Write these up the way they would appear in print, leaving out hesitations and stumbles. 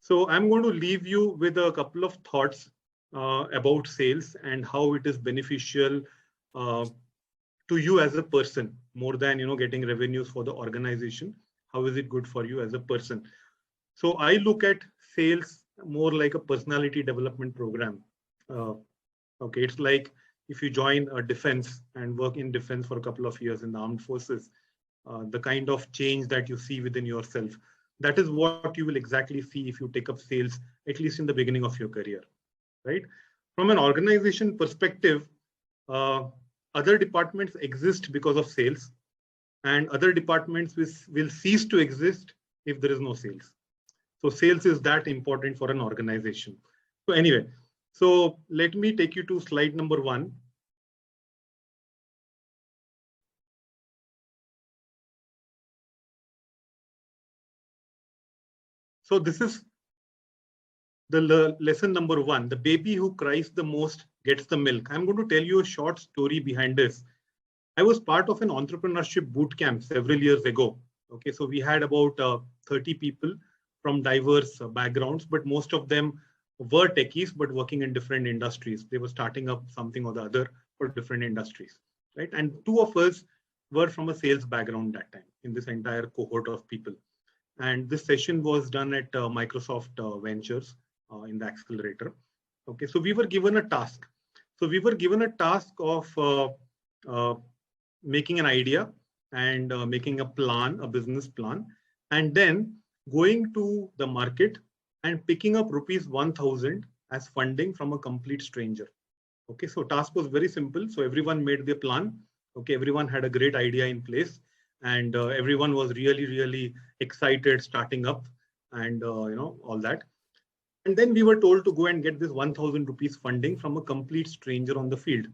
So I'm going to leave you with a couple of thoughts about sales and how it is beneficial uh, to you as a person, more than getting revenues for the organization. How is it good for you as a person? So I look at sales more like a personality development program. Uh, okay, it's like if you join a defense and work in defense for a couple of years in the armed forces, the kind of change that you see within yourself, that is what you will exactly see if you take up sales, at least in the beginning of your career, right? From an organization perspective, uh, other departments exist because of sales, and other departments will cease to exist if there is no sales. So sales is that important for an organization. So anyway, so let me take you to slide number 1. So this is the lesson number 1. The baby who cries the most gets the milk. I'm going to tell you a short story behind this. I was part of an entrepreneurship boot camp several years ago. Okay, so we had about 30 people from diverse backgrounds, but most of them were techies, but working in different industries. They were starting up something or the other for different industries, right? And 2 of us were from a sales background that time in this entire cohort of people. And this session was done at Microsoft Ventures in the accelerator. Okay, so we were given a task. So we were given a task of uh, making an idea and making a plan, a business plan, and then going to the market and picking up rupees 1,000 as funding from a complete stranger. Okay, so task was very simple. So everyone made their plan. Okay, everyone had a great idea in place, and everyone was really, really excited starting up and all that. And then we were told to go and get this 1,000 rupees funding from a complete stranger on the field,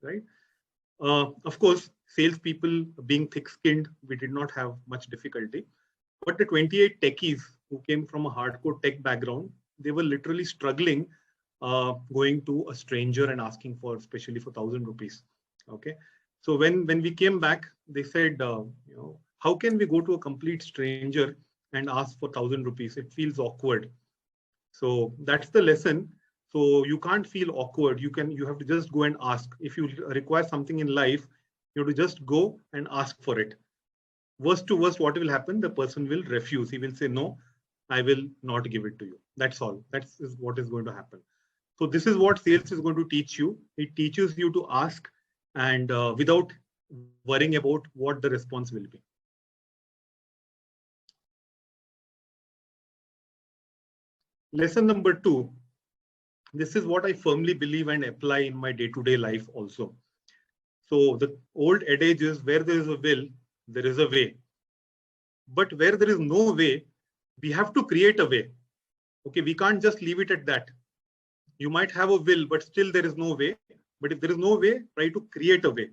right? Of course, salespeople being thick-skinned, we did not have much difficulty. But the 28 techies who came from a hardcore tech background, they were literally struggling going to a stranger and asking for, especially for 1,000 rupees. Okay, so when we came back, they said, how can we go to a complete stranger and ask for 1,000 rupees? It feels awkward. So that's the lesson. So you can't feel awkward. You have to just go and ask. If you require something in life, you have to just go and ask for it. Worst to worst, what will happen? The person will refuse. He will say, no, I will not give it to you. That's all. That's what is going to happen. So this is what sales is going to teach you. It teaches you to ask and without worrying about what the response will be. Lesson number 2. This is what I firmly believe and apply in my day-to-day life also. So the old adage is, where there is a will, there is a way. But where there is no way, we have to create a way. Okay, we can't just leave it at that. You might have a will, but still there is no way. But if there is no way, try to create a way.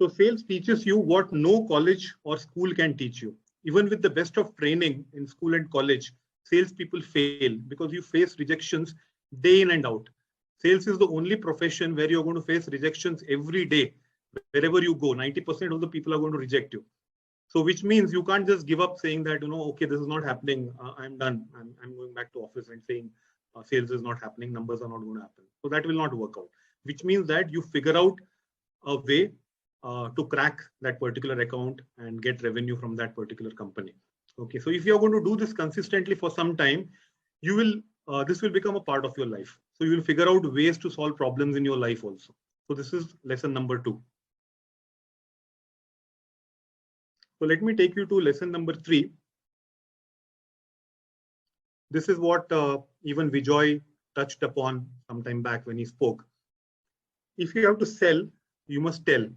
So sales teaches you what no college or school can teach you. Even with the best of training in school and college, salespeople fail because you face rejections day in and out. Sales is the only profession where you're going to face rejections every day. Wherever you go, 90% of the people are going to reject you. So which means you can't just give up saying that, okay, this is not happening. I'm done. I'm going back to office and saying sales is not happening. Numbers are not going to happen. So that will not work out, which means that you figure out a way to crack that particular account and get revenue from that particular company. Okay, so if you're going to do this consistently for some time, you will this will become a part of your life. So you will figure out ways to solve problems in your life also. So this is lesson number 2. So let me take you to lesson number 3. This is what even Vijay touched upon some time back when he spoke. If you have to sell, you must tell.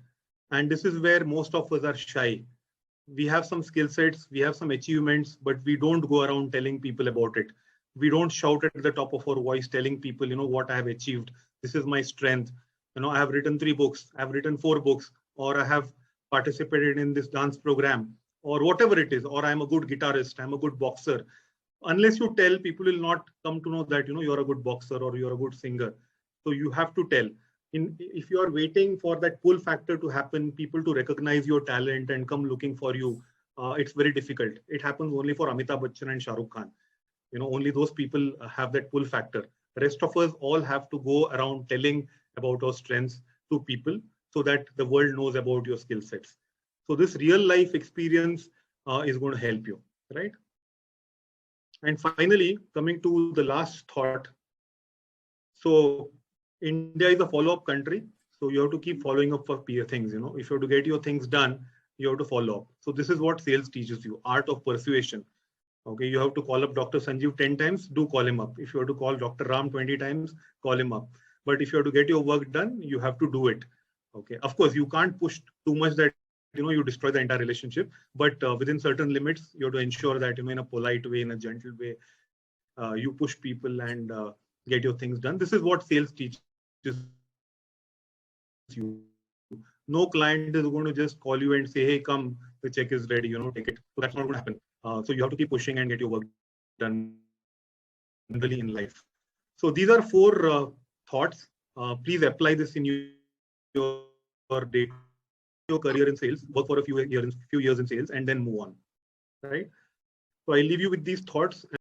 And this is where most of us are shy. We have some skill sets, we have some achievements, but we don't go around telling people about it. We don't shout at the top of our voice telling people, what I have achieved. This is my strength. I have written 3 books, I have written 4 books, or I have participated in this dance program, or whatever it is, or I'm a good guitarist, I'm a good boxer. Unless you tell, people will not come to know that, you're a good boxer or you're a good singer. So you have to tell. If you are waiting for that pull factor to happen, people to recognize your talent and come looking for you, it's very difficult. It happens only for Amitabh Bachchan and Shah Rukh Khan. Only those people have that pull factor. The rest of us all have to go around telling about our strengths to people so that the world knows about your skill sets. So this real life experience is going to help you, right? And finally, coming to the last thought. So India is a follow-up country. So you have to keep following up for peer things. If you have to get your things done, you have to follow up. So this is what sales teaches you: art of persuasion. Okay, you have to call up Dr. Sanjeev 10 times, do call him up. If you have to call Dr. Ram 20 times, call him up. But if you have to get your work done, you have to do it. Okay, of course, you can't push too much that you destroy the entire relationship, but within certain limits, you have to ensure that in a polite way, in a gentle way, you push people and get your things done. This is what sales teaches you. No client is going to just call you and say, hey, come, the check is ready, take it. So that's not going to happen. So you have to keep pushing and get your work done generally in life. So these are 4 thoughts. Please apply this in your day-to-day life. Your career in sales, work for a few years in sales, and then move on. Right. So I leave you with these thoughts, and